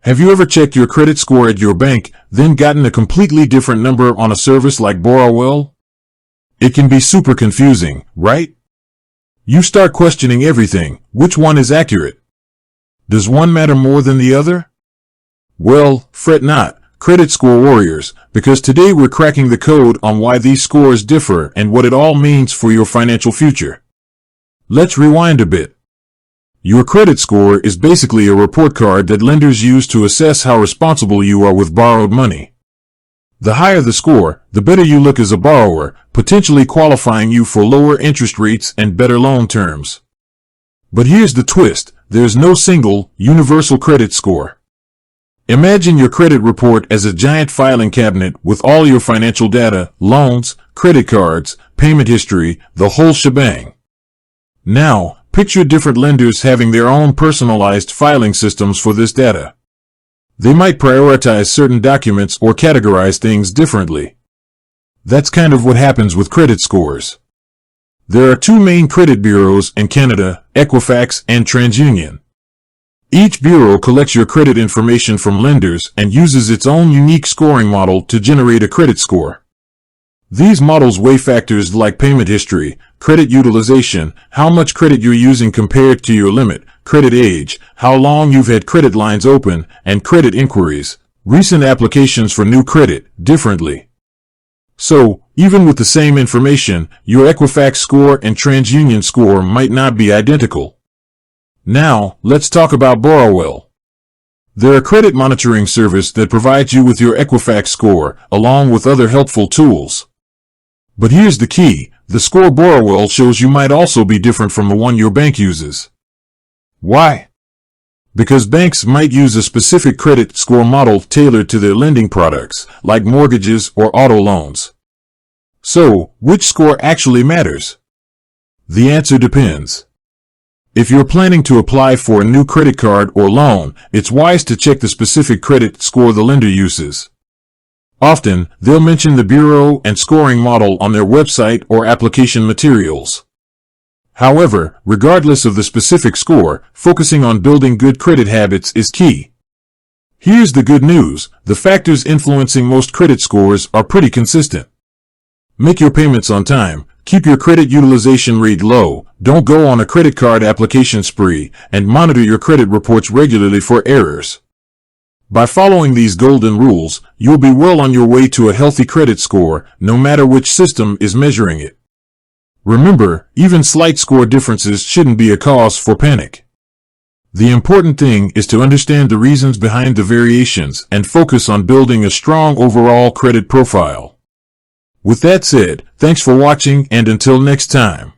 Have you ever checked your credit score at your bank, then gotten a completely different number on a service like Borrowell? It can be super confusing, right? You start questioning everything. Which one is accurate? Does one matter more than the other? Well, fret not, credit score warriors, because today we're cracking the code on why these scores differ and what it all means for your financial future. Let's rewind a bit. Your credit score is basically a report card that lenders use to assess how responsible you are with borrowed money. The higher the score, the better you look as a borrower, potentially qualifying you for lower interest rates and better loan terms. But here's the twist, there's no single, universal credit score. Imagine your credit report as a giant filing cabinet with all your financial data, loans, credit cards, payment history, the whole shebang. Now, picture different lenders having their own personalized filing systems for this data. They might prioritize certain documents or categorize things differently. That's kind of what happens with credit scores. There are two main credit bureaus in Canada, Equifax and TransUnion. Each bureau collects your credit information from lenders and uses its own unique scoring model to generate a credit score. These models weigh factors like payment history, credit utilization, how much credit you're using compared to your limit, credit age, how long you've had credit lines open, and credit inquiries, recent applications for new credit, differently. So, even with the same information, your Equifax score and TransUnion score might not be identical. Now, let's talk about Borrowell. They're a credit monitoring service that provides you with your Equifax score, along with other helpful tools. But here's the key, the score Borrowell shows you might also be different from the one your bank uses. Why? Because banks might use a specific credit score model tailored to their lending products, like mortgages or auto loans. So, which score actually matters? The answer depends. If you're planning to apply for a new credit card or loan, it's wise to check the specific credit score the lender uses. Often, they'll mention the bureau and scoring model on their website or application materials. However, regardless of the specific score, focusing on building good credit habits is key. Here's the good news, the factors influencing most credit scores are pretty consistent. Make your payments on time, keep your credit utilization rate low, don't go on a credit card application spree, and monitor your credit reports regularly for errors. By following these golden rules, you'll be well on your way to a healthy credit score, no matter which system is measuring it. Remember, even slight score differences shouldn't be a cause for panic. The important thing is to understand the reasons behind the variations and focus on building a strong overall credit profile. With that said, thanks for watching and until next time.